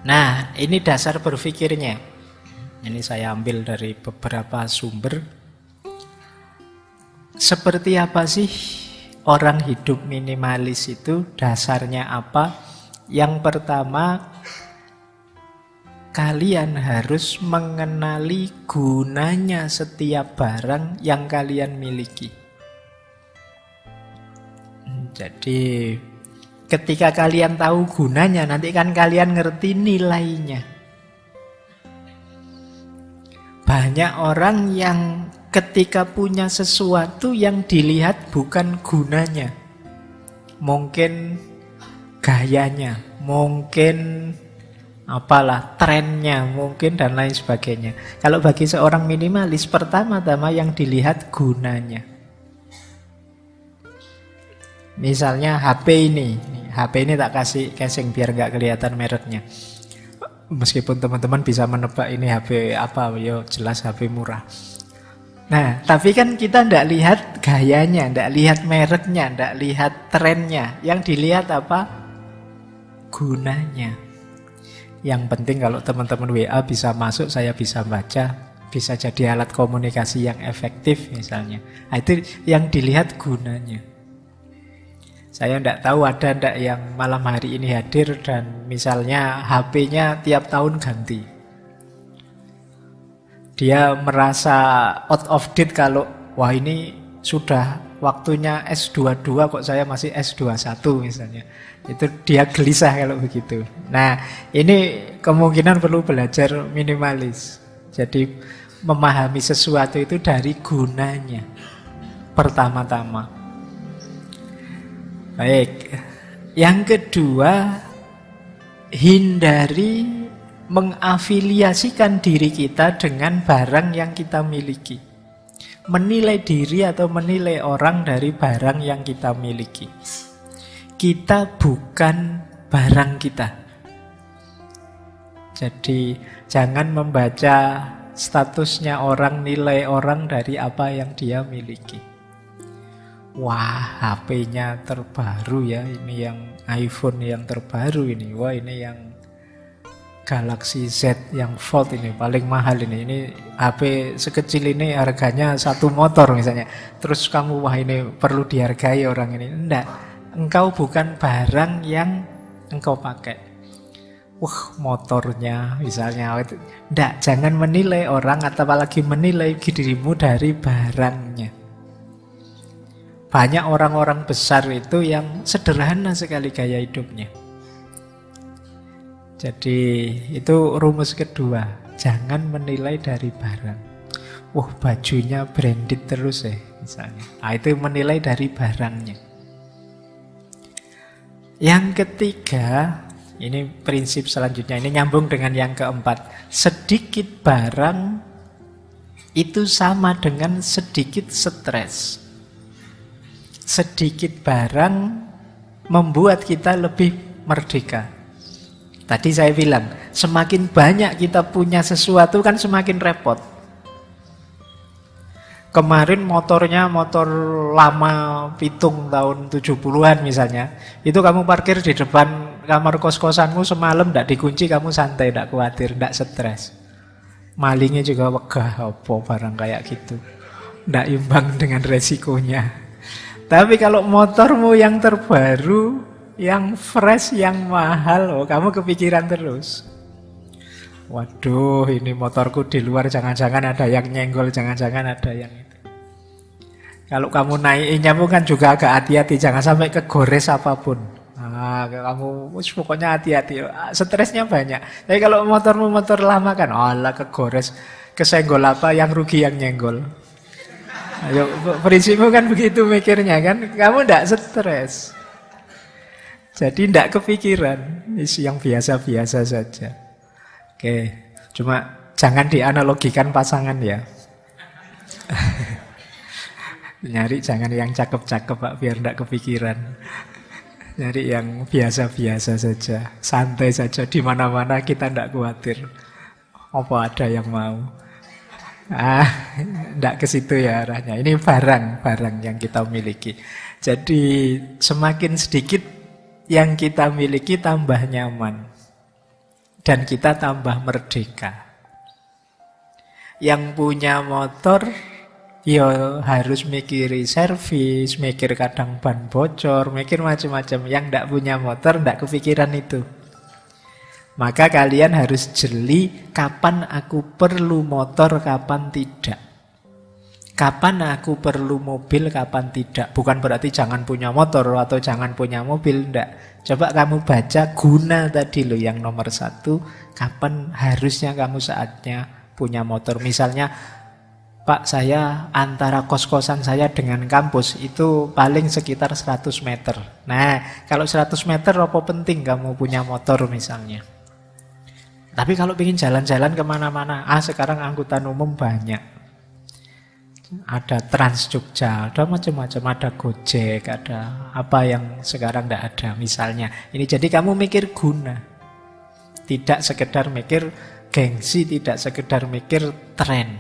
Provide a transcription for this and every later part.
Nah, ini dasar berpikirnya. Ini saya ambil dari beberapa sumber. Seperti apa sih orang hidup minimalis itu? Dasarnya apa? Yang pertama, kalian harus mengenali gunanya setiap barang yang kalian miliki. Jadi, ketika kalian tahu gunanya, nanti kan kalian ngerti nilainya. Banyak orang yang ketika punya sesuatu yang dilihat bukan gunanya. Mungkin gayanya, mungkin apalah, trennya mungkin dan lain sebagainya. Kalau bagi seorang minimalis, pertama-tama yang dilihat gunanya. Misalnya HP ini. HP ini tak kasih casing biar nggak kelihatan mereknya. Meskipun teman-teman bisa menebak ini HP apa, ya jelas HP murah. Nah, tapi kan kita ndak lihat gayanya, ndak lihat mereknya, ndak lihat trennya. Yang dilihat apa? Gunanya. Yang penting kalau teman-teman WA bisa masuk, saya bisa baca, bisa jadi alat komunikasi yang efektif misalnya. Nah, itu yang dilihat gunanya. Saya tidak tahu ada ndak yang malam hari ini hadir dan misalnya HP-nya tiap tahun ganti. Dia merasa out of date kalau, wah ini sudah waktunya S22 kok saya masih S21 misalnya. Itu dia gelisah kalau begitu. Nah, ini kemungkinan perlu belajar minimalis. Jadi memahami sesuatu itu dari gunanya pertama-tama. Baik. Yang kedua, hindari mengafiliasikan diri kita dengan barang yang kita miliki. Menilai diri atau menilai orang dari barang yang kita miliki. Kita bukan barang kita. Jadi jangan membaca statusnya orang, nilai orang dari apa yang dia miliki. Wah, HP-nya terbaru ya, ini yang iPhone yang terbaru ini. Wah, ini yang Galaxy Z yang Fold ini paling mahal ini. Ini HP sekecil ini harganya satu motor misalnya. Terus kamu, wah ini perlu dihargai orang ini. Enggak, engkau bukan barang yang engkau pakai. Wah, motornya misalnya. Enggak, jangan menilai orang atau apalagi menilai dirimu dari barangnya. Banyak orang-orang besar itu yang sederhana sekali gaya hidupnya. Jadi itu rumus kedua, jangan menilai dari barang. Wah, bajunya branded terus ya misalnya. Nah, itu menilai dari barangnya. Yang ketiga, ini prinsip selanjutnya, ini nyambung dengan yang keempat. Sedikit barang itu sama dengan sedikit stres. Sedikit barang membuat kita lebih merdeka. Tadi saya bilang, semakin banyak kita punya sesuatu kan semakin repot. Kemarin motornya motor lama pitung tahun 70-an misalnya. Itu kamu parkir di depan kamar kos-kosanmu semalam, tidak dikunci, kamu santai, tidak khawatir, tidak stres. Malingnya juga wegah, apa barang kayak gitu. Tidak imbang dengan resikonya. Tapi kalau motormu yang terbaru, yang fresh, yang mahal, oh, kamu kepikiran terus. Waduh, ini motorku di luar, jangan-jangan ada yang nyenggol, jangan-jangan ada yang itu. Kalau kamu naikinnya kan juga agak hati-hati, jangan sampai kegores apapun. Nah, kamu pokoknya hati-hati, stresnya banyak. Tapi kalau motormu motor lama kan, alah kegores, kesenggol apa, yang rugi yang nyenggol. Ayo, prinsipmu kan begitu mikirnya kan, kamu tidak stres. Jadi tidak kepikiran, yang biasa-biasa saja. Oke, cuma jangan dianalogikan pasangan ya. Nyari jangan yang cakep-cakep Pak, biar tidak kepikiran. Nyari yang biasa-biasa saja, santai saja, di mana-mana kita tidak khawatir. Apa ada yang mau? Tidak ke situ ya arahnya. Ini barang yang kita miliki. Jadi semakin sedikit yang kita miliki tambah nyaman. Dan kita tambah merdeka. Yang punya motor, ya harus mikiri servis, mikir kadang ban bocor, mikir macam-macam. Yang tidak punya motor, tidak kepikiran itu. Maka kalian harus jeli kapan aku perlu motor, kapan tidak. Kapan aku perlu mobil, kapan tidak. Bukan berarti jangan punya motor atau jangan punya mobil, enggak. Coba kamu baca guna tadi loh yang nomor 1. Kapan harusnya kamu saatnya punya motor. Misalnya, Pak, saya antara kos-kosan saya dengan kampus itu paling sekitar 100 meter. Nah, kalau 100 meter apa penting kamu punya motor misalnya. Tapi kalau ingin jalan-jalan kemana-mana, sekarang angkutan umum banyak. Ada Trans Jogja, ada macam-macam, ada Gojek, ada apa yang sekarang tidak ada misalnya. Ini jadi kamu mikir guna. Tidak sekedar mikir gengsi, tidak sekedar mikir tren.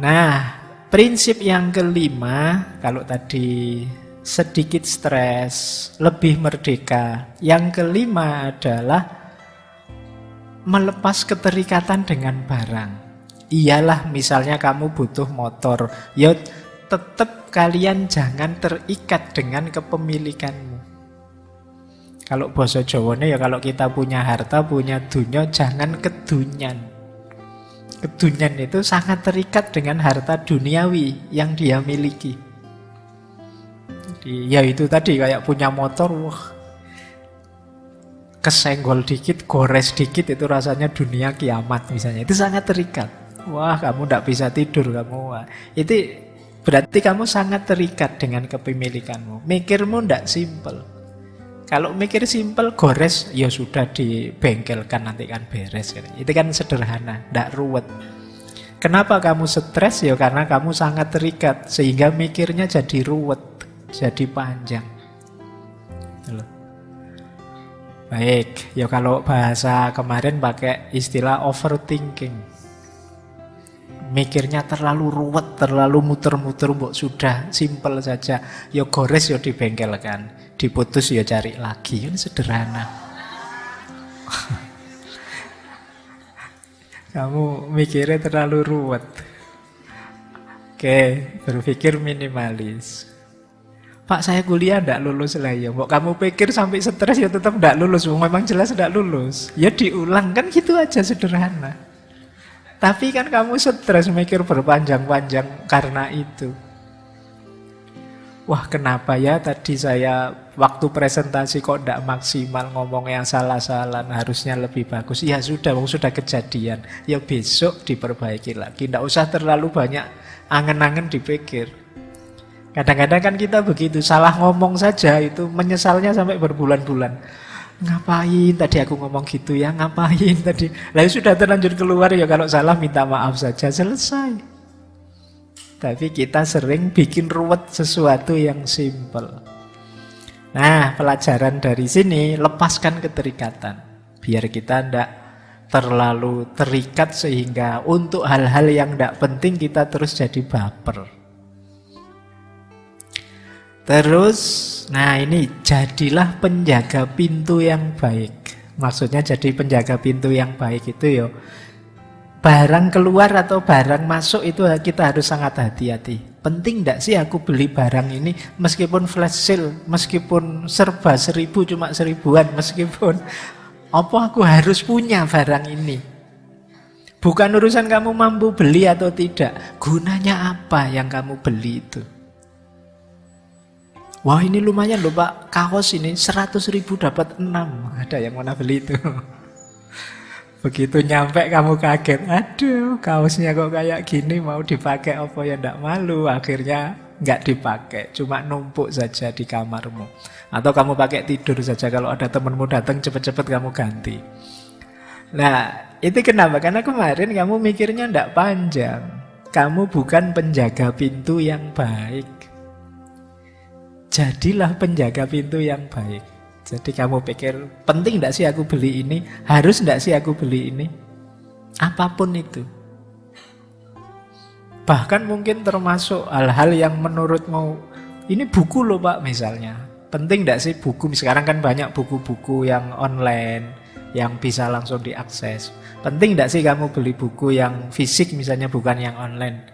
Nah, prinsip yang kelima, kalau tadi sedikit stres, lebih merdeka. Yang kelima adalah melepas keterikatan dengan barang. Iyalah misalnya kamu butuh motor, ya tetap kalian jangan terikat dengan kepemilikanmu. Kalau basa Jawane ya kalau kita punya harta, punya dunya, jangan kedunyan. Kedunyan itu sangat terikat dengan harta duniawi yang dia miliki. Jadi, ya itu tadi kayak punya motor, wah, kesenggol dikit, gores dikit itu rasanya dunia kiamat misalnya. Itu sangat terikat. Wah, kamu tidak bisa tidur kamu. Wah. Itu berarti kamu sangat terikat dengan kepemilikanmu. Mikirmu tidak simpel. Kalau mikir simpel, gores, ya sudah dibengkelkan nanti kan beres. Itu kan sederhana, tidak ruwet. Kenapa kamu stres? Ya karena kamu sangat terikat sehingga mikirnya jadi ruwet, jadi panjang. Baik, ya kalau bahasa kemarin pakai istilah overthinking. Mikirnya terlalu ruwet, terlalu muter-muter, mbok sudah simpel saja. Ya gores ya dibengkelkan, diputus ya cari lagi. Ini sederhana. Kamu mikirnya terlalu ruwet. Oke, berpikir minimalis. Pak, saya kuliah tidak lulus lah ya. Mbok kamu pikir sampai stres ya tetap tidak lulus. Memang jelas tidak lulus. Ya diulang kan gitu aja sederhana. Tapi kan kamu stres mikir berpanjang-panjang karena itu. Wah, kenapa ya tadi saya waktu presentasi kok tidak maksimal, ngomongnya salah-salah, harusnya lebih bagus. Ya sudah, sudah kejadian. Ya besok diperbaiki lagi. Tidak usah terlalu banyak angen-angen dipikir. Kadang-kadang kan kita begitu, salah ngomong saja itu menyesalnya sampai berbulan-bulan. Ngapain tadi aku ngomong gitu ya, ngapain tadi. Lalu sudah terlanjur keluar ya kalau salah minta maaf saja, selesai. Tapi kita sering bikin ruwet sesuatu yang simpel. Nah, pelajaran dari sini, lepaskan keterikatan. Biar kita tidak terlalu terikat sehingga untuk hal-hal yang tidak penting kita terus jadi baper. Terus, nah ini jadilah penjaga pintu yang baik. Maksudnya jadi penjaga pintu yang baik itu ya, barang keluar atau barang masuk itu kita harus sangat hati-hati. Penting enggak sih aku beli barang ini meskipun flash sale, meskipun serba 1000 cuma 1000-an, meskipun apa aku harus punya barang ini. Bukan urusan kamu mampu beli atau tidak, gunanya apa yang kamu beli itu. Wah, ini lumayan loh Pak, kaos ini 100.000 dapat 6. Ada yang mana beli itu? Begitu nyampe kamu kaget, aduh kaosnya kok kayak gini, mau dipakai apa ya ndak malu. Akhirnya nggak dipakai, cuma numpuk saja di kamarmu. Atau kamu pakai tidur saja, kalau ada temanmu datang cepet-cepet kamu ganti. Nah, itu kenapa? Karena kemarin kamu mikirnya ndak panjang. Kamu bukan penjaga pintu yang baik. Jadilah penjaga pintu yang baik. Jadi kamu pikir, penting enggak sih aku beli ini? Harus enggak sih aku beli ini? Apapun itu. Bahkan mungkin termasuk hal-hal yang menurutmu, ini buku loh Pak misalnya. Penting enggak sih buku? Sekarang kan banyak buku-buku yang online. yang bisa langsung diakses. Penting tidak sih kamu beli buku yang fisik misalnya, bukan yang online?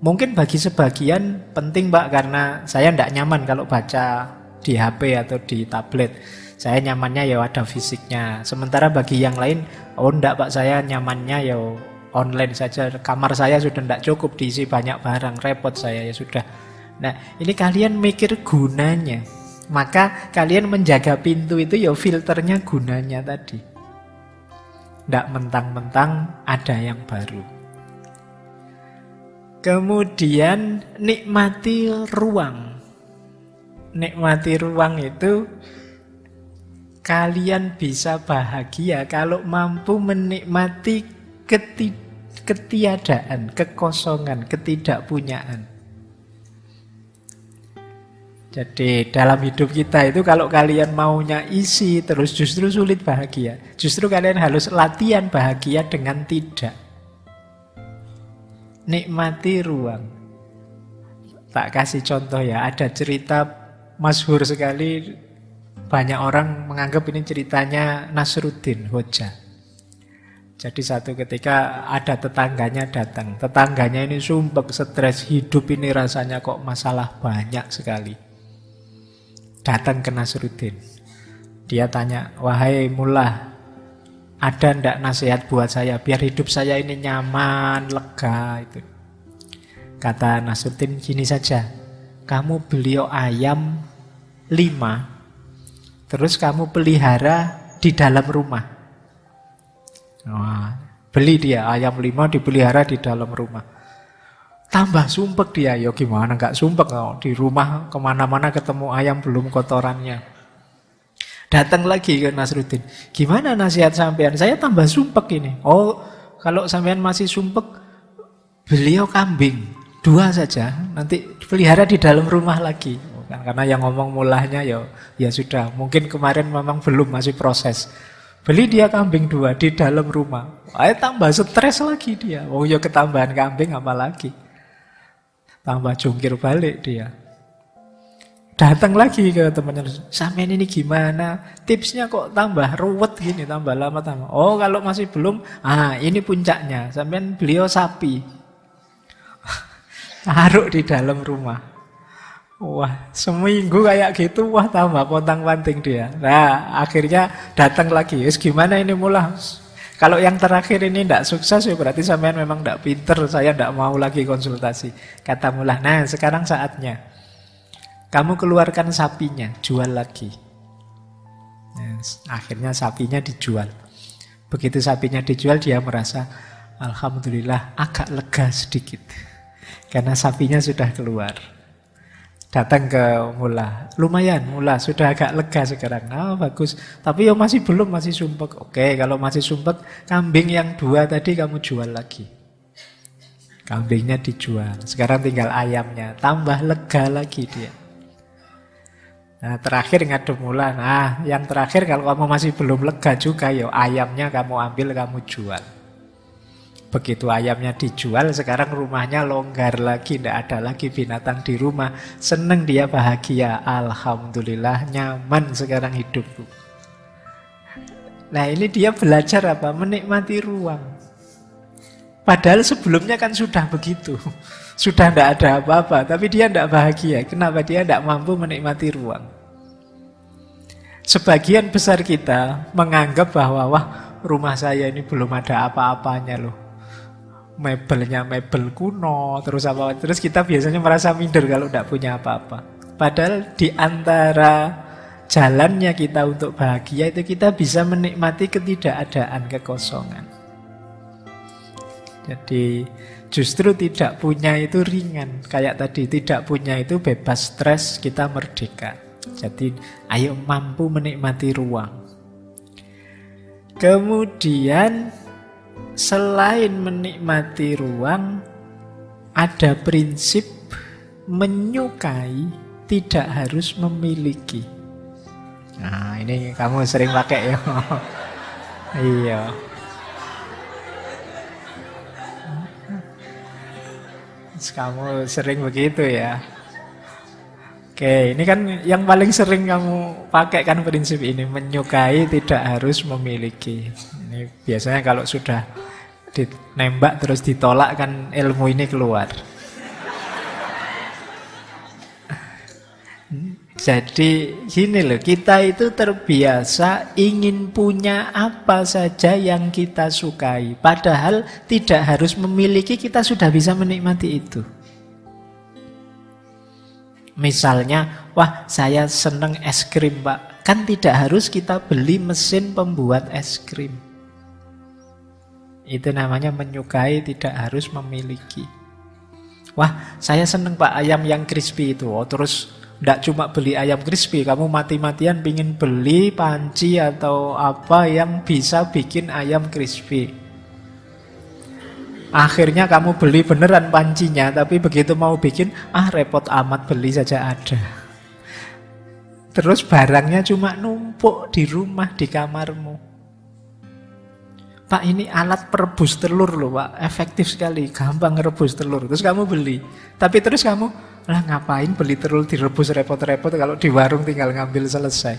Mungkin bagi sebagian penting Pak, karena saya tidak nyaman kalau baca di HP atau di tablet. Saya nyamannya ya ada fisiknya. Sementara bagi yang lain, oh enggak Pak, saya nyamannya ya online saja. Kamar saya sudah tidak cukup diisi banyak barang, repot saya ya sudah. Nah, ini kalian mikir gunanya. Maka kalian menjaga pintu itu ya filternya gunanya tadi. Tidak mentang-mentang ada yang baru. Kemudian nikmati ruang. Nikmati ruang itu kalian bisa bahagia kalau mampu menikmati ketiadaan, kekosongan, ketidakpunyaan. Jadi dalam hidup kita itu kalau kalian maunya isi terus justru sulit bahagia. Justru kalian harus latihan bahagia dengan tidak. Nikmati ruang. Tak kasih contoh ya, ada cerita masyhur sekali, banyak orang menganggap ini ceritanya Nasruddin Hoja. Jadi satu ketika ada tetangganya datang. Tetangganya ini sumpek, stres, hidup ini rasanya kok masalah banyak sekali. Datang ke Nasruddin. Dia tanya, wahai mullah, ada ndak nasihat buat saya biar hidup saya ini nyaman, lega itu. Kata Nasruddin, gini saja. Kamu beli ayam 5, terus kamu pelihara di dalam rumah. Wah, beli dia ayam 5 dipelihara di dalam rumah. Tambah sumpek dia. Ya gimana gak sumpek, di rumah kemana-mana ketemu ayam belum kotorannya. Datang lagi ke Nasruddin. Gimana nasihat sampean? Saya tambah sumpek ini. Oh, kalau sampean masih sumpek, beliau kambing 2 saja. Nanti pelihara di dalam rumah lagi. Karena yang ngomong mulahnya ya sudah. Mungkin kemarin memang belum, masih proses. Beli dia kambing 2 di dalam rumah. Ayo tambah stres lagi dia. Oh ya ketambahan kambing apalagi. Tambah jungkir balik dia. Datang lagi ke temannya, sampean ini gimana? Tipsnya kok tambah ruwet gini, tambah lama tambah. Oh kalau masih belum, ini puncaknya. Sampean beliau sapi, taruh di dalam rumah. Wah seminggu kayak gitu, wah tambah pontang-panting dia. Nah akhirnya datang lagi. Yes, gimana ini mullah? Kalau yang terakhir ini tidak sukses ya berarti sampean memang tidak pinter. Saya tidak mau lagi konsultasi. Kata mullah, nah sekarang saatnya. Kamu keluarkan sapinya, jual lagi. Nah, akhirnya sapinya dijual. Begitu sapinya dijual, dia merasa, alhamdulillah agak lega sedikit. Karena sapinya sudah keluar. Datang ke mullah, lumayan mullah, sudah agak lega sekarang. Nah bagus, tapi ya masih belum, masih sumpek. Oke, kalau masih sumpek, kambing yang 2 tadi kamu jual lagi. Kambingnya dijual, sekarang tinggal ayamnya. Tambah lega lagi dia. Nah terakhir ngadep mullah. Nah yang terakhir kalau kamu masih belum lega juga, ya ayamnya kamu ambil, kamu jual. Begitu ayamnya dijual, sekarang rumahnya longgar lagi, tidak ada lagi binatang di rumah. Seneng dia, bahagia. Alhamdulillah nyaman sekarang hidupku. Nah ini dia belajar apa? Menikmati ruang. Padahal sebelumnya kan sudah begitu. Sudah tidak ada apa-apa, tapi dia tidak bahagia. Kenapa? Dia tidak mampu menikmati ruang. Sebagian besar kita menganggap bahwa wah rumah saya ini belum ada apa-apanya loh. Mebelnya mebel kuno, terus apa? Terus kita biasanya merasa minder kalau tidak punya apa-apa. Padahal di antara jalannya kita untuk bahagia itu kita bisa menikmati ketidakadaan, kekosongan. Jadi justru tidak punya itu ringan. Kayak tadi, tidak punya itu bebas stres, kita merdeka. Jadi ayo mampu menikmati ruang. Kemudian selain menikmati ruang, ada prinsip menyukai tidak harus memiliki. Nah ini kamu sering pakai ya. Iya. Kamu sering begitu ya. Oke, ini kan yang paling sering kamu pakai kan prinsip ini, menyukai tidak harus memiliki. Ini biasanya kalau sudah ditembak terus ditolak kan ilmu ini keluar. Jadi gini loh, kita itu terbiasa ingin punya apa saja yang kita sukai. Padahal tidak harus memiliki, kita sudah bisa menikmati itu. Misalnya, wah saya seneng es krim Pak. Kan tidak harus kita beli mesin pembuat es krim. Itu namanya menyukai tidak harus memiliki. Wah saya seneng Pak ayam yang crispy itu. Oh, terus tidak cuma beli ayam crispy, kamu mati-matian pingin beli panci atau apa yang bisa bikin ayam crispy. Akhirnya kamu beli beneran pancinya, tapi begitu mau bikin, repot amat, beli saja ada. Terus barangnya cuma numpuk di rumah, di kamarmu. Pak ini alat perebus telur loh Pak, efektif sekali, gampang ngerebus telur. Terus kamu beli, tapi terus kamu, lah ngapain beli telur direbus repot-repot kalau di warung tinggal ngambil selesai.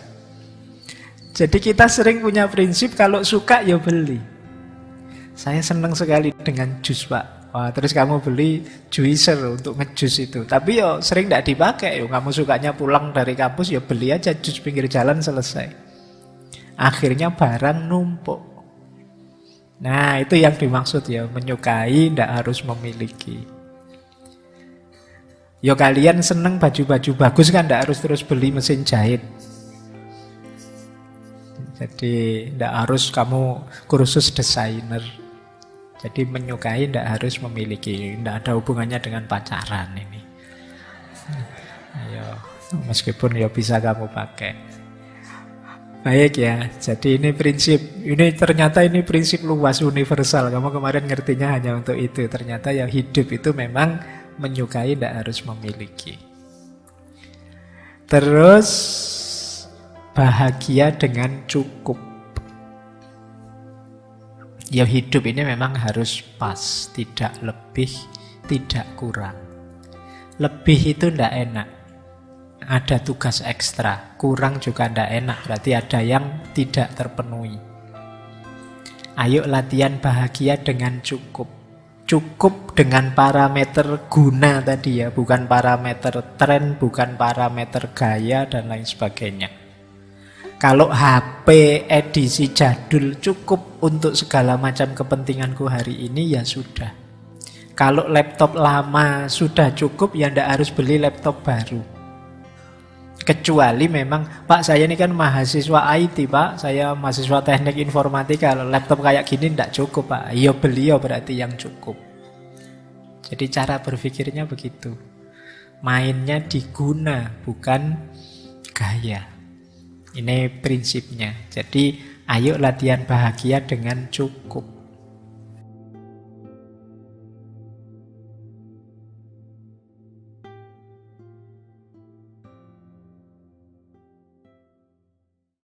Jadi kita sering punya prinsip kalau suka ya beli. Saya senang sekali dengan jus Pak. Wah, terus kamu beli juicer untuk ngejus itu. Tapi yo sering tidak dipakai. Yo kamu sukanya pulang dari kampus ya beli aja jus pinggir jalan selesai. Akhirnya barang numpuk. Nah itu yang dimaksud ya, menyukai tidak harus memiliki. Yo kalian seneng baju-baju bagus kan tidak harus terus beli mesin jahit. Jadi tidak harus kamu kursus desainer. Jadi menyukai tidak harus memiliki, tidak ada hubungannya dengan pacaran ini. Ayo, meskipun ya bisa kamu pakai. Baik ya, jadi ini prinsip, ini ternyata ini prinsip luas universal. Kamu kemarin ngertinya hanya untuk itu. Ternyata yang hidup itu memang menyukai tidak harus memiliki. Terus bahagia dengan cukup. Ya hidup ini memang harus pas, tidak lebih, tidak kurang. Lebih itu tidak enak, ada tugas ekstra. Kurang juga tidak enak, berarti ada yang tidak terpenuhi. Ayo latihan bahagia dengan cukup. Cukup dengan parameter guna tadi ya, bukan parameter tren, bukan parameter gaya dan lain sebagainya. Kalau HP edisi jadul cukup untuk segala macam kepentinganku hari ini, ya sudah. Kalau laptop lama sudah cukup, ya tidak harus beli laptop baru. Kecuali memang, Pak saya ini kan mahasiswa IT Pak, saya mahasiswa teknik informatika, kalau laptop kayak gini tidak cukup Pak. Ya beli ya berarti yang cukup. Jadi cara berpikirnya begitu. Mainnya diguna, bukan gaya. Ini prinsipnya. Jadi ayo latihan bahagia dengan cukup.